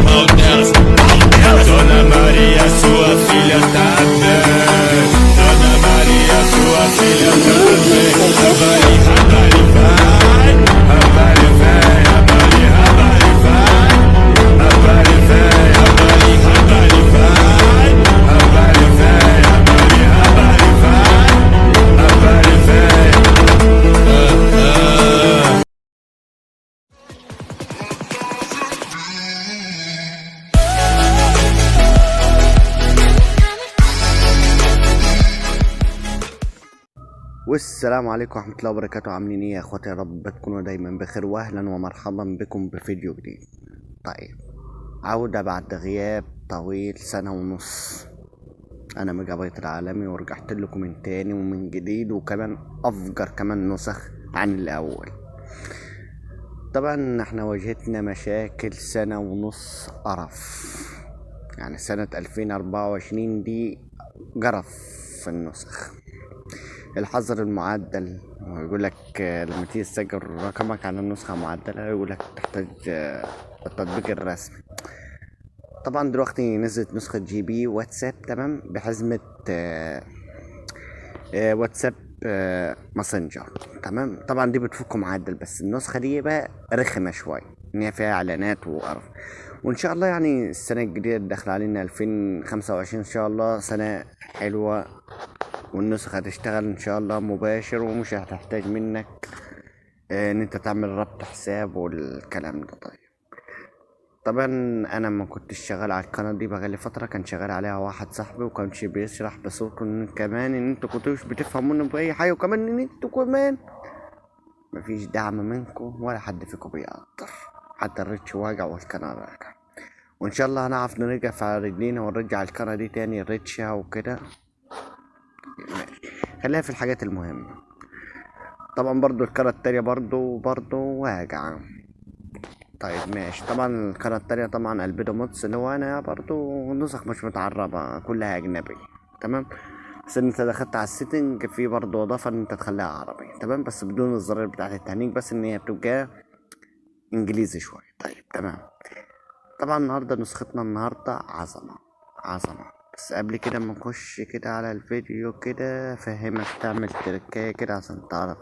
Malderas. Dona Maria, sua filha tá bem. Dona Maria, sua filha tá bem. Rabari, rabari, vai. Rabari, vem. Rabari, rabari, vai. Rabari, vem. Rabari, rabari, vai. Rabari, vem. Rabari, rabari, vai. Rabari, vem. والسلام عليكم ورحمة الله وبركاته. عاملين ايه يا اخواتي؟ يا رب تكونوا دايما بخير، واهلا ومرحبا بكم بفيديو جديد. طيب، عودة بعد غياب طويل، سنة ونص. انا ميجا بايت العالمي، ورجعت لكم من تاني ومن جديد، وكمان افجر كمان نسخ عن الاول. طبعا احنا واجهتنا مشاكل سنة ونص قرف، يعني سنة 2024 دي جرف في النسخ. الحظر المعدل يقول لك لما تيجي تسجل رقمك على النسخة معدلة يقول لك تحتاج التطبيق الرسمي. طبعا دلوقتي نزلت نسخة جي بي واتساب، تمام، بحزمة واتساب ماسنجر، تمام. طبعا دي بتفك معدل، بس النسخة دي بقى رخمة شوية، ان هي فيها اعلانات وقرف. وان شاء الله يعني السنة الجديدة داخل علينا 2025 ان شاء الله سنة حلوة، والنسخة هتشتغل ان شاء الله مباشر، ومش هتحتاج منك ان انت تعمل ربط حساب والكلام ده. طبعا انا ما كنتش شغال على القناة دي بقالي فترة، كان شغال عليها واحد صاحبي، وكانش بيشرح بصوته، كمان ان انتوا كنتوش بتفهموني باي حاجة، وكمان ان انتوا كمان مفيش دعم منكم ولا حد فيكم بيقدر، حتى الريتش واجع والقناة راجع. وان شاء الله هنعرف نرجع على رجلينا ونرجع القناة دي تاني ريتشها وكده. خليها في الحاجات المهمة. طبعا برضو القناة التانية برضو واجعة. طيب ماشي. طبعا القناة التانية طبعا البيدو مودز، اللي هو انا برضو نسخ مش متعربة، كلها اجنبي، تمام. بس انت دخلت على السيتنج، في برضو اضافة ان انت تخليها عربي، تمام، بس بدون الزرار بتاعت التهنيج، بس ان هي بتبقى انجليزي شوية. طيب تمام. طبعا نسختنا النهاردة عظمة. بس قبل كده ما نخش كده على الفيديو كده فهمك تعمل تركاية كده عشان تعرف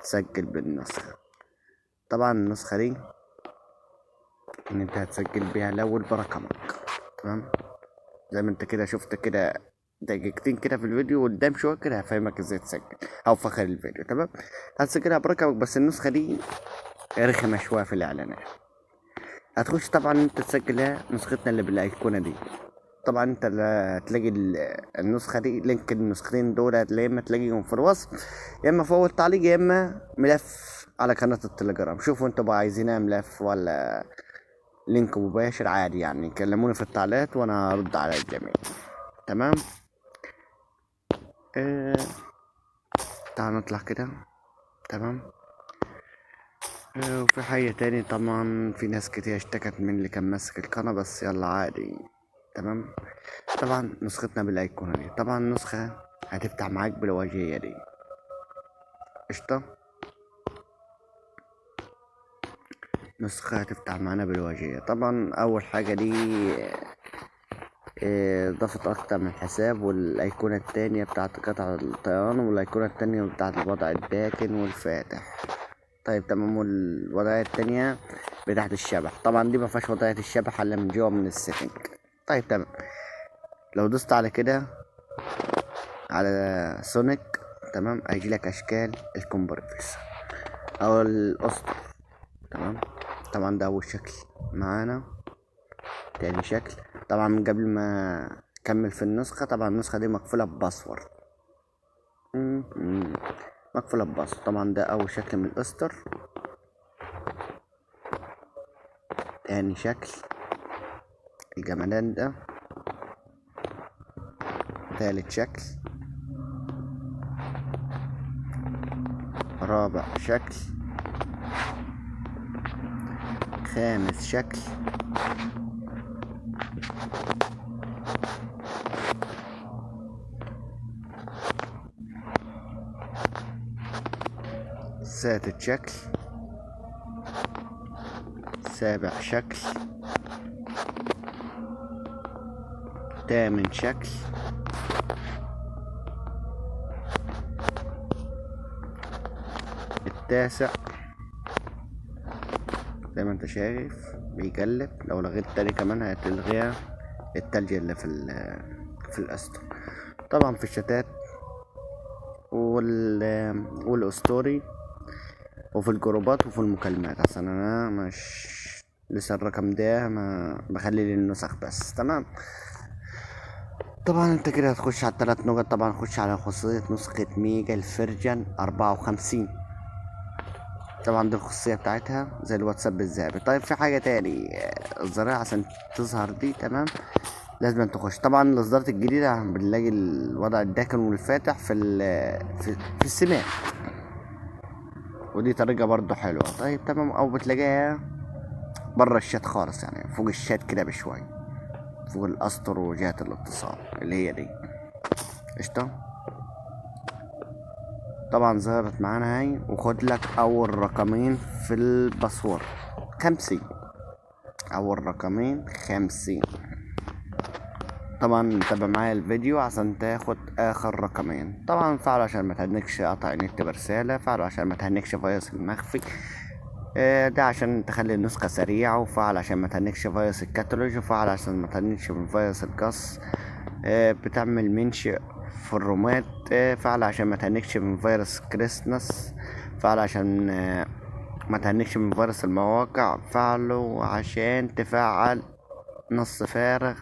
تسجل بالنسخة. طبعا النسخة دي ان انت هتسجل بيها الاول برقمك، تمام، زي ما انت كده شفت كده دقيقتين كده في الفيديو قدام شوية كده هفهمك ازاي تسجل، او في اخر الفيديو، تمام. هتسجلها برقمك، بس النسخة دي رخمة شوية في الاعلانات. هتخش طبعا انت تسجلها نسختنا اللي بالايقونة دي. طبعا انت هتلاقي النسخة دي، لينك النسختين دول هتلاقي، اما تلاقيهم في الوصف، يا اما فوق التعليق، يا اما ملف على قناة التليجرام. شوفوا انتوا بقى عايزينها ملف ولا لينك مباشر، عادي يعني، كلموني في التعليقات وانا هرد على الجميع، تمام. اه... تعالوا نطلع كده، تمام. وفي حاجة تاني، طبعا في ناس كتير اشتكت من اللي كان ماسك القناة، بس يلا عادي، تمام. طبعا نسختنا بالايقونة دي. طبعا النسخة هتفتح معاك بالواجهية دي، قشطة. نسخة هتفتح معانا بالواجهية. طبعا اول حاجة دي اضافة اكتر من حساب، والايقونة التانية بتاعت قطع الطيران، والايقونة التانية بتاعت الوضع الداكن والفاتح. طيب تمام. والوضعية التانية بتاعت الشبح، طبعا دي مفيهاش وضعية الشبح الا من جوا من السيتنج. طيب تمام. لو دوست على كده على سونيك، تمام، هيجيلك اشكال الكومبريفيس او الاسطر، تمام. طبعا ده اول شكل معانا. تاني شكل، طبعا من قبل ما اكمل في النسخة، طبعا النسخة دي مقفولة بباسورد، مقفولة بباسورد. طبعا ده اول شكل من الاسطر. تاني شكل الجمدان ده. تالت شكل. رابع شكل. خامس شكل. سادس شكل. سابع شكل. تامن شكل، التاسع زي ما انت شايف بيقلب. لو لغيت تاني كمان هتلغي التلج اللي في الأسطر. طبعا في الشتات والأسطوري وفي الجروبات وفي المكالمات، عشان انا مش لسه الرقم ده ما بخلي لي النسخ بس. تمام. طبعا انت كده هتخش على الثلاث نقط. طبعا خش على خاصية نسخة ميجا الفيرجن 54. طبعا دي الخاصية بتاعتها زي الواتساب بالذهبي. طيب في حاجة تاني، الزراعة عشان تظهر دي تمام لازم تخش. طبعا الاصدارات الجديدة بنلاقي الوضع الداكن والفاتح في السماء، ودي طريقة برضو حلوة. طيب تمام. او بتلاقيها برا الشات خالص، يعني فوق الشات كده بشوي، فوق الاسطر وجهة الاتصال اللي هي دي. قشطة. طبعا ظهرت معانا هاي، وخد لك اول رقمين في الباسورد 50. اول رقمين 50. طبعا تابع معايا الفيديو عشان تاخد اخر رقمين. طبعا فعله عشان ما تهنكش قطع نت برسالة، فعله عشان ما تهنكش فيروس المخفي، ده عشان تخلي النسخة سريعة، وفعل عشان ما تهنكش فيروس الكتالوج، وفعل عشان ما تهنكش من فيروس القص، بتعمل منشئ في الرومات، فعل عشان ما تهنكش من فيروس كريسماس، فعل عشان ما تهنكش من فيروس المواقع، فعله عشان تفعل نص فارغ،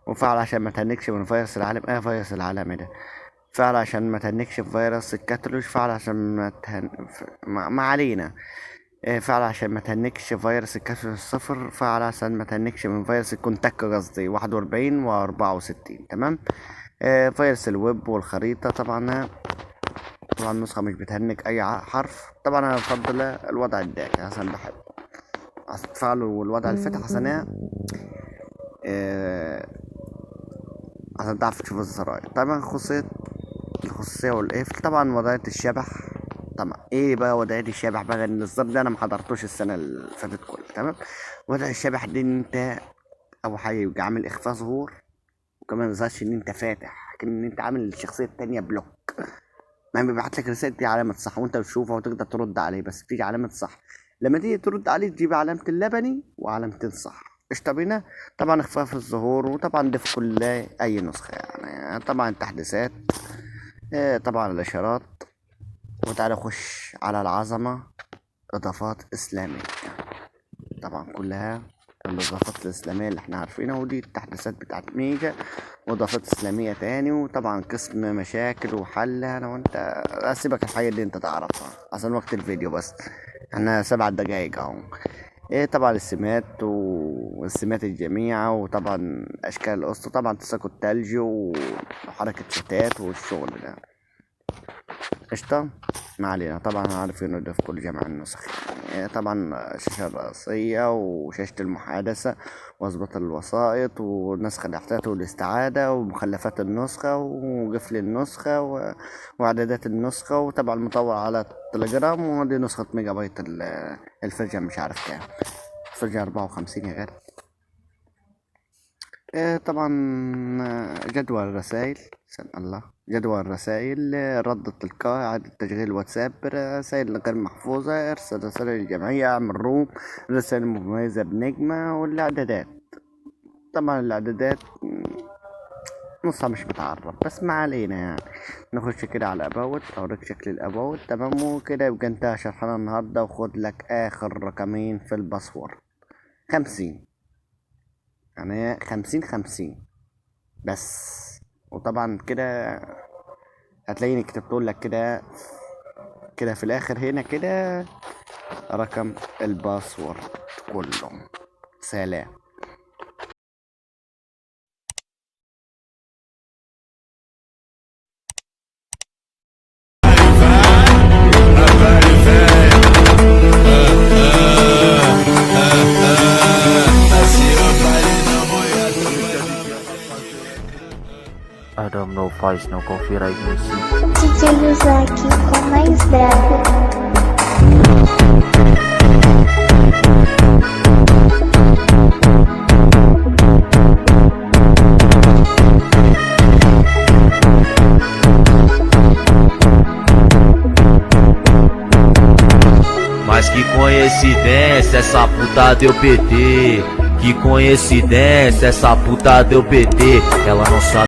وفعل عشان ما تهنكش من فيروس العالم. فيروس العالم ده فعل عشان ما تهنكش في فيروس الكتالوج، فعل عشان ما علينا. فعل عشان ما تهنكش فيروس الكتالوج 0، فعل عشان ما تهنكش من فيروس الكونتاك قصدي 41 و64. تمام. فيروس الويب والخريطة. طبعا النسخة مش بتهنك اي حرف. طبعا انا بفضل الوضع الداكن عشان بحب تفعلوا الوضع الفتح عشان عشان تعرف تشوف الزراير. طبعا الخصوصية والقفل. طبعا وضعية الشبح. طبعا ايه بقى وضعية الشبح بقى؟ ان الظرف ده انا محضرتوش السنة اللي فاتت كلها. تمام. وضع الشبح دي ان انت اول حاجة يبقى عامل اخفاء ظهور، وكمان ميظهرش ان انت فاتح، ان انت عامل الشخصية التانية بلوك. ما بيبعت لك رسالة دي علامة صح وانت بتشوفها وتقدر ترد عليه، بس بتيجي علامة صح. لما تيجي ترد عليه تجيب علامة اللبني وعلامتين صح. قشطة بينا. طبعا اخفاء في الظهور، وطبعا ده في كل اي نسخة يعني. طبعا التحديثات، طبعا الاشارات. وتعالى خش على العظمة، اضافات اسلامية. طبعا كلها الاضافات الاسلامية اللي احنا عارفينها، ودي التحديثات بتاعت ميجا واضافات اسلامية تاني. وطبعا قسم مشاكل وحلها. انا وانت اسيبك الحاجة اللي انت تعرفها عشان وقت الفيديو بس، احنا 7 دقايق اهو. طبعا السمات والسمات الجميعة، وطبعا اشكال القسط، طبعا تساقط تلج وحركة شتات والشغل ده. قشطة. ما علينا. طبعا عارف انه ده في كل جمع النسخ. طبعا الشاشة الرئيسية وشاشة المحادثة واظبط الوسائط ونسخ الاحتياط والاستعادة ومخلفات النسخة وقفل النسخة واعدادات النسخة. وطبعا المطور على التليجرام. ودي نسخة ميجا بايت الفرجة مش عارف كام، فرجة 54 يا غالي. طبعا جدول الرسائل. الله. جدول الرسائل، رد التلقائي، إعادة تشغيل واتساب، رسائل غير محفوظة، ارسل رسائل الجمعية، اعمل روم، رسائل مميزة بنجمة. والإعدادات. طبعا الإعدادات نصها مش متعرف بس ما علينا يعني. نخش كده على الأباوت، أوريك شكل الأباوت. تمام. وكده يبقى انتهى شرحنا النهاردة. وخد لك آخر رقمين في الباسورد 50، يعني 50 بس. وطبعا كده هتلاقيني كتبت لك كده في الاخر هنا كده رقم الباسورد كله. سلام. Ada no faz, não confira aí em si. DJ Yuzaki com mais bravo. Mas que coincidência, essa puta deu PT. Que coincidência, essa puta deu PT. Ela não sabe